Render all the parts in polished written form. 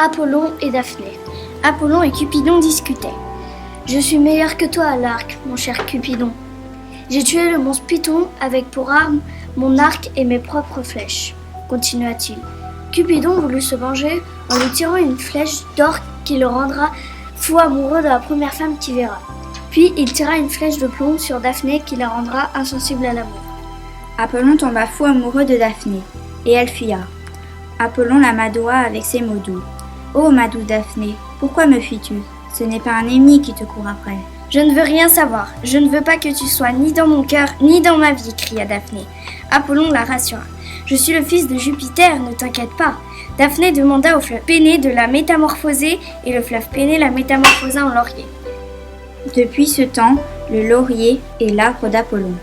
Apollon et Daphné. Apollon et Cupidon discutaient. « Je suis meilleur que toi à l'arc, mon cher Cupidon. J'ai tué le monstre Python avec pour arme mon arc et mes propres flèches, continua-t-il. Cupidon voulut se venger en lui tirant une flèche d'or qui le rendra fou amoureux de la première femme qu'il verra. Puis il tira une flèche de plomb sur Daphné qui la rendra insensible à l'amour. Apollon tomba fou amoureux de Daphné, et elle fuya. Apollon l'amadouа avec ses mots doux. « Oh, ma douce Daphné, pourquoi me fuis-tu ? Ce n'est pas un ennemi qui te court après. » « Je ne veux rien savoir, je ne veux pas que tu sois ni dans mon cœur, ni dans ma vie, cria Daphné. Apollon la rassura. « Je suis le fils de Jupiter, ne t'inquiète pas. » Daphné demanda au fleuve Pénée de la métamorphoser, et le fleuve Pénée la métamorphosa en laurier. Depuis ce temps, le laurier est l'arbre d'Apollon.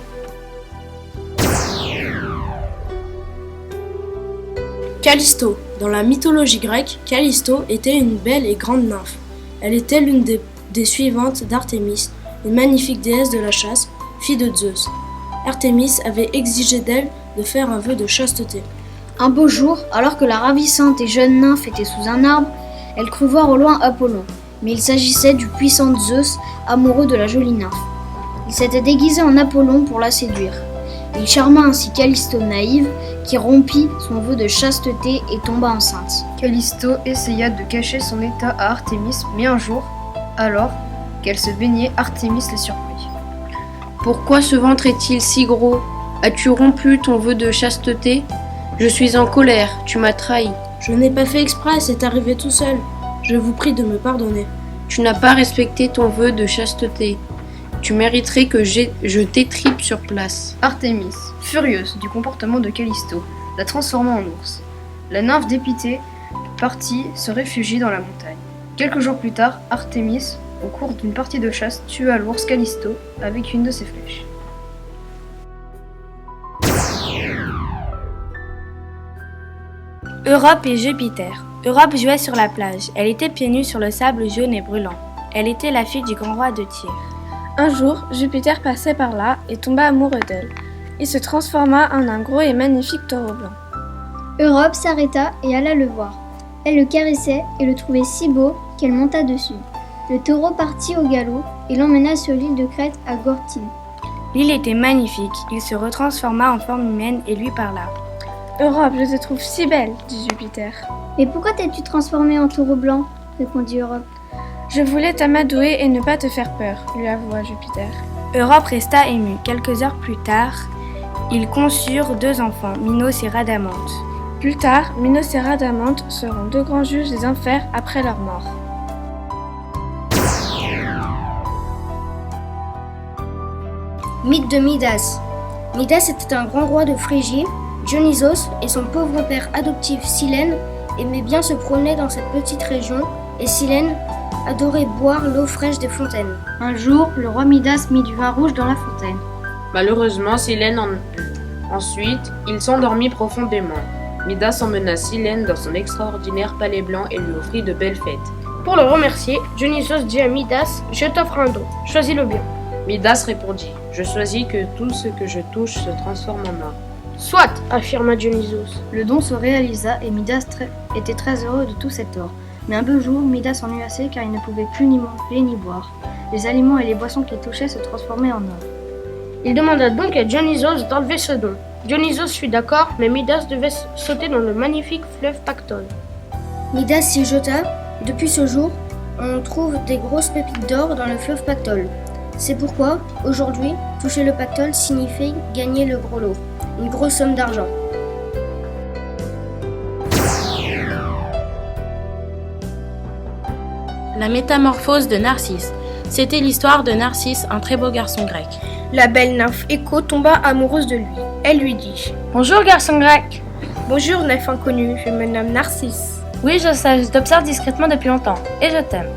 Callisto. Dans la mythologie grecque, Callisto était une belle et grande nymphe. Elle était l'une des suivantes d'Artémis, une magnifique déesse de la chasse, fille de Zeus. Artémis avait exigé d'elle de faire un vœu de chasteté. Un beau jour, alors que la ravissante et jeune nymphe était sous un arbre, elle crut voir au loin Apollon, mais il s'agissait du puissant Zeus, amoureux de la jolie nymphe. Il s'était déguisé en Apollon pour la séduire. Il charma ainsi Callisto naïve, qui rompit son vœu de chasteté et tomba enceinte. Callisto essaya de cacher son état à Artémis, mais un jour, alors qu'elle se baignait, Artémis le surprit. « Pourquoi ce ventre est-il si gros ? As-tu rompu ton vœu de chasteté ? Je suis en colère, tu m'as trahi. »« Je n'ai pas fait exprès, c'est arrivé tout seul. Je vous prie de me pardonner. »« Tu n'as pas respecté ton vœu de chasteté. Tu mériterais que je t'étripe sur place. » Artémis, furieuse du comportement de Callisto, la transforma en ours. La nymphe dépitée partit se réfugier dans la montagne. Quelques jours plus tard, Artémis, au cours d'une partie de chasse, tua l'ours Callisto avec une de ses flèches. Europe et Jupiter. Europe jouait sur la plage. Elle était pieds nus sur le sable jaune et brûlant. Elle était la fille du grand roi de Tyr. Un jour, Jupiter passait par là et tomba amoureux d'elle. Il se transforma en un gros et magnifique taureau blanc. Europe s'arrêta et alla le voir. Elle le caressait et le trouvait si beau qu'elle monta dessus. Le taureau partit au galop et l'emmena sur l'île de Crète à Gortine. L'île était magnifique. Il se retransforma en forme humaine et lui parla. « Europe, je te trouve si belle, dit Jupiter. »« Mais pourquoi t'es-tu transformée en taureau blanc ?» répondit Europe. « Je voulais t'amadouer et ne pas te faire peur, lui avoua Jupiter. » Europe resta émue. Quelques heures plus tard, ils conçurent 2 enfants, Minos et Rhadamante. Plus tard, Minos et Rhadamante seront 2 grands juges des enfers après leur mort. Mythe de Midas. Midas était un grand roi de Phrygie. Dionysos et son pauvre père adoptif Silène aimaient bien se promener dans cette petite région et Silène adorait boire l'eau fraîche des fontaines. Un jour, le roi Midas mit du vin rouge dans la fontaine. Malheureusement, Silène en but. Ensuite, il s'endormit profondément. Midas emmena Silène dans son extraordinaire palais blanc et lui offrit de belles fêtes. Pour le remercier, Dionysos dit à Midas « Je t'offre un don, choisis le bien. » Midas répondit « Je choisis que tout ce que je touche se transforme en or. » « Soit, affirma Dionysos. Le don se réalisa et Midas était très heureux de tout cet or. Mais un beau jour, Midas s'ennuya assez car il ne pouvait plus ni manger ni boire. Les aliments et les boissons qu'il touchait se transformaient en or. Il demanda donc à Dionysos d'enlever ce don. Dionysos fut d'accord, mais Midas devait sauter dans le magnifique fleuve Pactole. Midas s'y jeta. Depuis ce jour, on trouve des grosses pépites d'or dans le fleuve Pactole. C'est pourquoi, aujourd'hui, toucher le Pactole signifie gagner le gros lot, une grosse somme d'argent. La métamorphose de Narcisse. C'était l'histoire de Narcisse, un très beau garçon grec. La belle nymphe Écho tomba amoureuse de lui. Elle lui dit « Bonjour garçon grec !»« Bonjour nymphe inconnue, je me nomme Narcisse. »« Oui, je sais, je t'observe discrètement depuis longtemps, et je t'aime. »«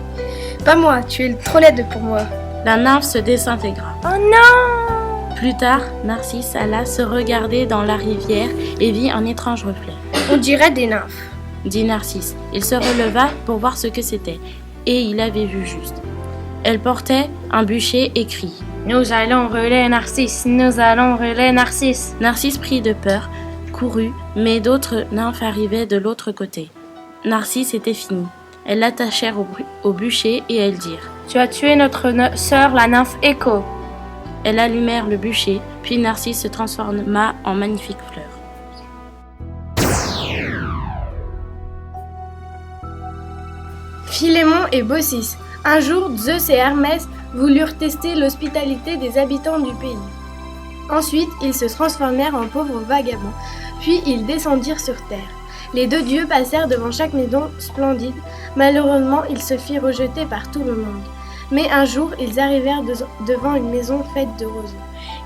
Pas moi, tu es trop laide pour moi. » La nymphe se désintégra. « Oh non !» Plus tard, Narcisse alla se regarder dans la rivière et vit un étrange reflet. « On dirait des nymphes, » dit Narcisse. Il se releva pour voir ce que c'était, et il avait vu juste. Elle portait un bûcher écrit « Nous allons rouler Narcisse, nous allons rouler Narcisse !» Narcisse prit de peur, courut, mais d'autres nymphes arrivaient de l'autre côté. Narcisse était fini. Elles l'attachèrent au bûcher et elles dirent Tu as tué notre sœur, la nymphe Écho. Elles allumèrent le bûcher, puis Narcisse se transforma en magnifique fleur. Philémon et Baucis. Un jour, Zeus et Hermès voulurent tester l'hospitalité des habitants du pays. Ensuite, ils se transformèrent en pauvres vagabonds, puis ils descendirent sur terre. Les deux dieux passèrent devant chaque maison splendide. Malheureusement, ils se firent rejeter par tout le monde. Mais un jour, ils arrivèrent devant une maison faite de roses.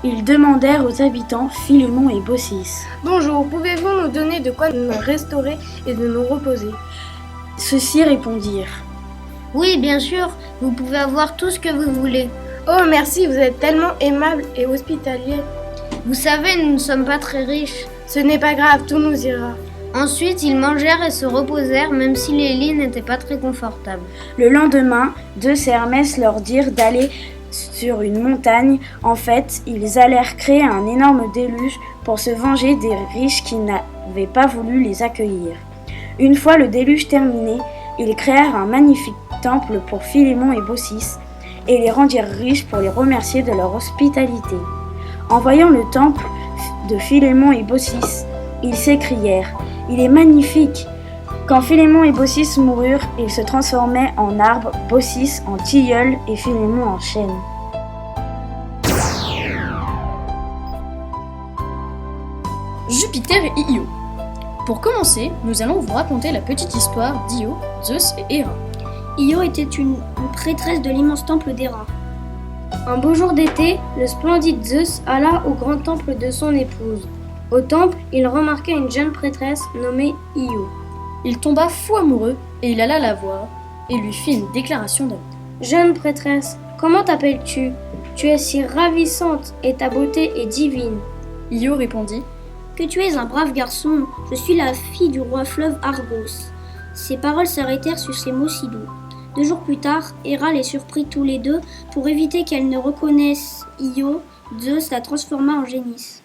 Ils demandèrent aux habitants Philémon et Baucis. « Bonjour, pouvez-vous nous donner de quoi nous restaurer et de nous reposer ?» Ceux-ci répondirent. Oui, bien sûr, vous pouvez avoir tout ce que vous voulez. Oh, merci, vous êtes tellement aimable et hospitalier. Vous savez, nous ne sommes pas très riches. Ce n'est pas grave, tout nous ira. Ensuite, ils mangèrent et se reposèrent, même si les lits n'étaient pas très confortables. Le lendemain, Zeus et Hermès leur dirent d'aller sur une montagne. En fait, ils allèrent créer un énorme déluge pour se venger des riches qui n'avaient pas voulu les accueillir. Une fois le déluge terminé, ils créèrent un magnifique temple pour Philémon et Baucis et les rendirent riches pour les remercier de leur hospitalité. En voyant le temple de Philémon et Baucis, ils s'écrièrent « Il est magnifique !» Quand Philémon et Baucis moururent, ils se transformaient en arbres, Baucis en tilleul et Philémon en chêne. Jupiter et Io. Pour commencer, nous allons vous raconter la petite histoire d'Io, Zeus et Héra. Io était une prêtresse de l'immense temple d'Héra. Un beau jour d'été, le splendide Zeus alla au grand temple de son épouse. Au temple, il remarqua une jeune prêtresse nommée Io. Il tomba fou amoureux et il alla la voir et lui fit une déclaration d'amour. Jeune prêtresse, comment t'appelles-tu ? Tu es si ravissante et ta beauté est divine. Io répondit Que tu es un brave garçon, je suis la fille du roi fleuve Argos. Ses paroles s'arrêtèrent sur ces mots si doux. 2 jours plus tard, Héra les surprit tous les deux. Pour éviter qu'elle ne reconnaisse Io, Zeus la transforma en génisse.